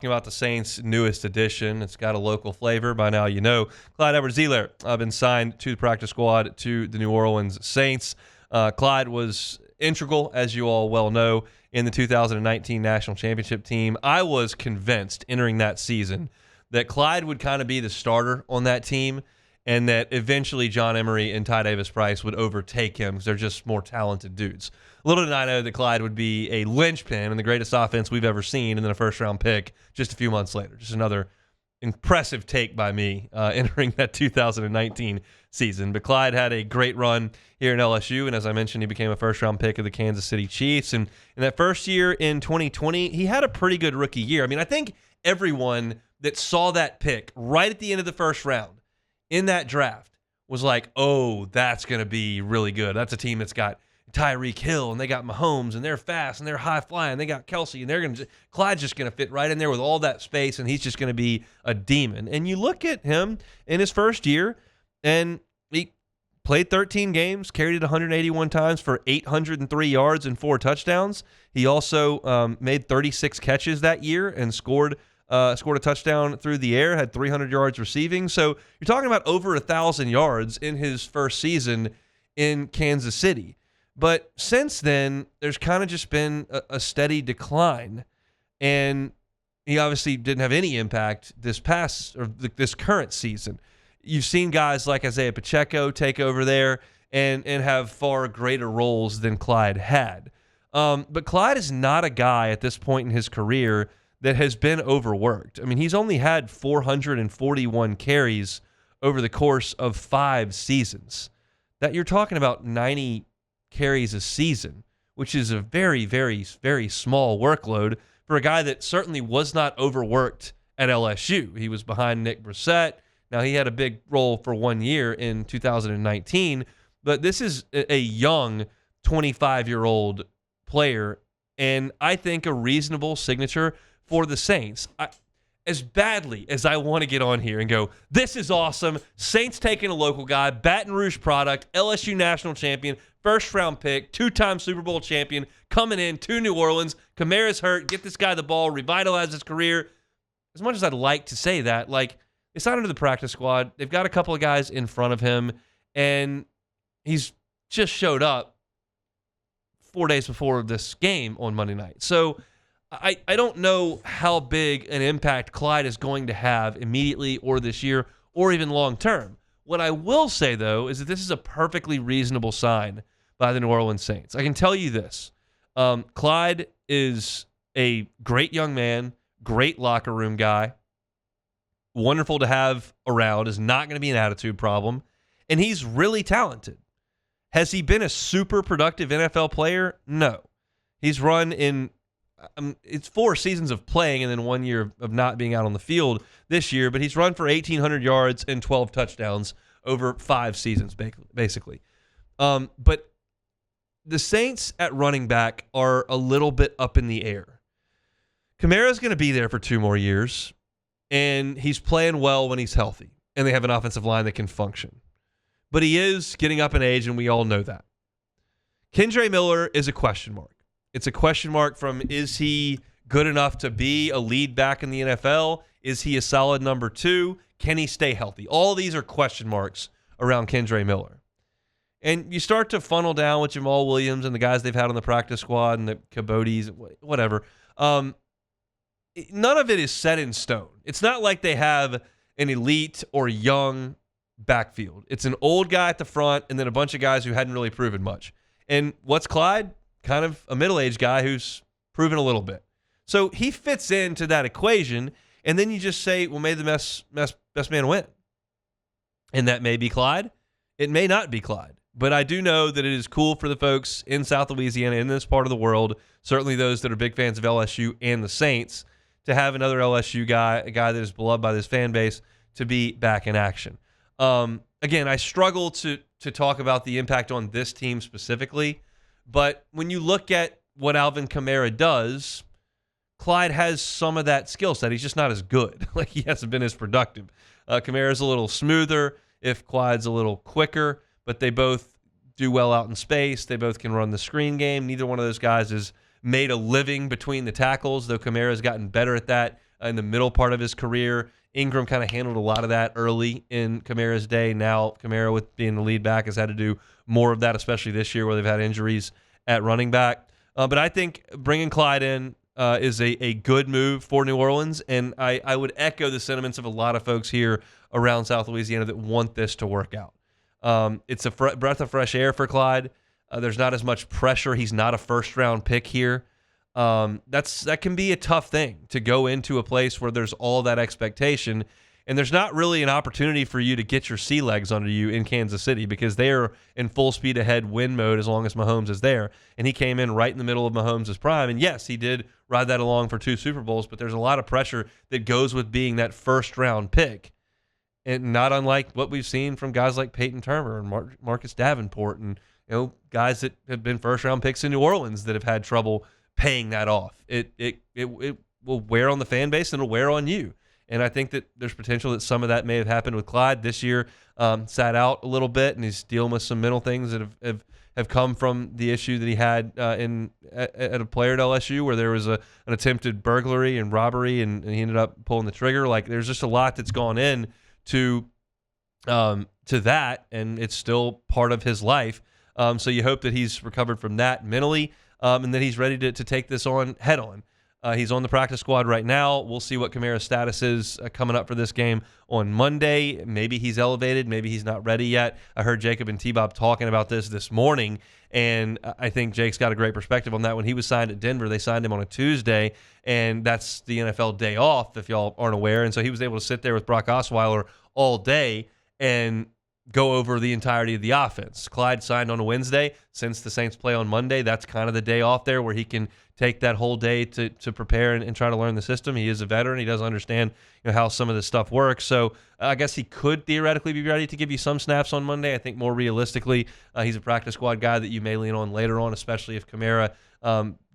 About the Saints' newest addition. It's got a local flavor. By now, you know. Clyde Edwards-Helaire been signed to the practice squad to the New Orleans Saints. Clyde was integral, as you all well know, in the 2019 National Championship team. I was convinced entering that season that Clyde would kind of be the starter on that team and that eventually John Emery and Ty Davis-Price would overtake him because they're just more talented dudes. Little did I know that Clyde would be a linchpin in the greatest offense we've ever seen, and then a first-round pick just a few months later. Just another impressive take by me entering that 2019 season. But Clyde had a great run here in LSU, and as I mentioned, he became a first-round pick of the Kansas City Chiefs. And in that first year in 2020, he had a pretty good rookie year. I mean, I think everyone that saw that pick right at the end of the first round in that draft was like, oh, that's going to be really good. That's a team that's got Tyreek Hill, and they got Mahomes, and they're fast, and they're high-flying. They got Kelsey, and Clyde's just going to fit right in there with all that space, and he's just going to be a demon. And you look at him in his first year, and he played 13 games, carried it 181 times for 803 yards and 4 touchdowns. He also made 36 catches that year and scored a touchdown through the air, had 300 yards receiving. So you're talking about over 1,000 yards in his first season in Kansas City. But since then, there's kind of just been a steady decline, and he obviously didn't have any impact this current season. You've seen guys like Isaiah Pacheco take over there and have far greater roles than Clyde had. But Clyde is not a guy at this point in his career that has been overworked. I mean, he's only had 441 carries over the course of 5 seasons. That you're talking about 90 carries a season, which is a very, very, very small workload for a guy that certainly was not overworked at LSU. He was behind Nick Brissett. Now, he had a big role for 1 year in 2019, but this is a young 25-year-old player, and I think a reasonable signature for the Saints. As badly as I want to get on here and go, this is awesome, Saints taking a local guy, Baton Rouge product, LSU national champion, first-round pick, 2-time Super Bowl champion, coming in to New Orleans. Kamara's hurt. Get this guy the ball, revitalize his career. As much as I'd like to say that, like, it's not under the practice squad. They've got a couple of guys in front of him, and he's just showed up 4 days before this game on Monday night. So I don't know how big an impact Clyde is going to have immediately or this year or even long-term. What I will say, though, is that this is a perfectly reasonable sign by the New Orleans Saints. I can tell you this. Clyde is a great young man, great locker room guy, wonderful to have around, is not going to be an attitude problem, and he's really talented. Has he been a super productive NFL player? No. He's run in it's 4 seasons of playing and then 1 year of not being out on the field this year, but he's run for 1,800 yards and 12 touchdowns over 5 seasons, basically. But the Saints at running back are a little bit up in the air. Kamara's going to be there for 2 more years, and he's playing well when he's healthy, and they have an offensive line that can function. But he is getting up in age, and we all know that. Kendre Miller is a question mark. It's a question mark from, is he good enough to be a lead back in the NFL? Is he a solid number 2? Can he stay healthy? All these are question marks around Kendre Miller. And you start to funnel down with Jamal Williams and the guys they've had on the practice squad and the Cabotes, whatever. None of it is set in stone. It's not like they have an elite or young backfield. It's an old guy at the front and then a bunch of guys who hadn't really proven much. And what's Clyde? Kind of a middle-aged guy who's proven a little bit. So he fits into that equation, and then you just say, well, may the best man win. And that may be Clyde. It may not be Clyde. But I do know that it is cool for the folks in South Louisiana, in this part of the world, certainly those that are big fans of LSU and the Saints, to have another LSU guy, a guy that is beloved by this fan base, to be back in action. Again, I struggle to talk about the impact on this team specifically, but when you look at what Alvin Kamara does, Clyde has some of that skill set. He's just not as good. Like, he hasn't been as productive. Kamara's a little smoother if Clyde's a little quicker, but they both do well out in space. They both can run the screen game. Neither one of those guys has made a living between the tackles, though Kamara's gotten better at that in the middle part of his career. Ingram kind of handled a lot of that early in Kamara's day. Now Kamara, with being the lead back, has had to do more of that, especially this year where they've had injuries at running back. But I think bringing Clyde in is a good move for New Orleans, and I would echo the sentiments of a lot of folks here around South Louisiana that want this to work out. It's a breath of fresh air for Clyde. There's not as much pressure. He's not a first-round pick here. That can be a tough thing to go into a place where there's all that expectation, and there's not really an opportunity for you to get your sea legs under you in Kansas City because they are in full speed ahead win mode as long as Mahomes is there. And he came in right in the middle of Mahomes' prime. And yes, he did ride that along for 2 Super Bowls, but there's a lot of pressure that goes with being that first-round pick. And not unlike what we've seen from guys like Peyton Turner and Marcus Davenport and guys that have been first-round picks in New Orleans that have had trouble paying that off. It will wear on the fan base and it'll wear on you. And I think that there's potential that some of that may have happened with Clyde this year. Sat out a little bit, and he's dealing with some mental things that have come from the issue that he had at a player at LSU where there was an attempted burglary and robbery, and he ended up pulling the trigger. Like, there's just a lot that's gone in to that, and it's still part of his life. So you hope that he's recovered from that mentally, and that he's ready to take this on head on. He's on the practice squad right now. We'll see what Kamara's status is coming up for this game on Monday. Maybe he's elevated. Maybe he's not ready yet. I heard Jacob and T-Bob talking about this morning, and I think Jake's got a great perspective on that. When he was signed at Denver, they signed him on a Tuesday, and that's the NFL day off, if y'all aren't aware. And so he was able to sit there with Brock Osweiler all day and go over the entirety of the offense. Clyde signed on a Wednesday. Since the Saints play on Monday, that's kind of the day off there where he can take that whole day to prepare and try to learn the system. He is a veteran. He does understand how some of this stuff works. So I guess he could theoretically be ready to give you some snaps on Monday. I think more realistically, he's a practice squad guy that you may lean on later on, especially if Kamara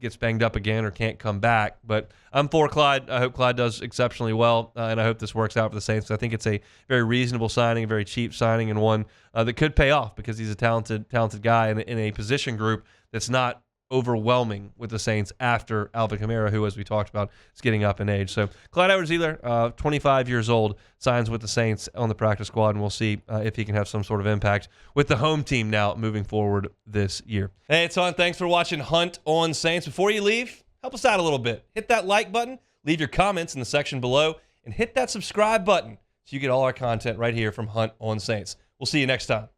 gets banged up again or can't come back. But I'm for Clyde. I hope Clyde does exceptionally well, and I hope this works out for the Saints. I think it's a very reasonable signing, a very cheap signing, and one that could pay off because he's a talented guy in a position group that's not overwhelming with the Saints after Alvin Kamara, who, as we talked about, is getting up in age. So Clyde Edwards-Helaire, 25 years old, signs with the Saints on the practice squad, and we'll see if he can have some sort of impact with the home team now moving forward this year. Hey, it's Hunt. Thanks for watching Hunt on Saints. Before you leave, help us out a little bit. Hit that like button, leave your comments in the section below, and hit that subscribe button so you get all our content right here from Hunt on Saints. We'll see you next time.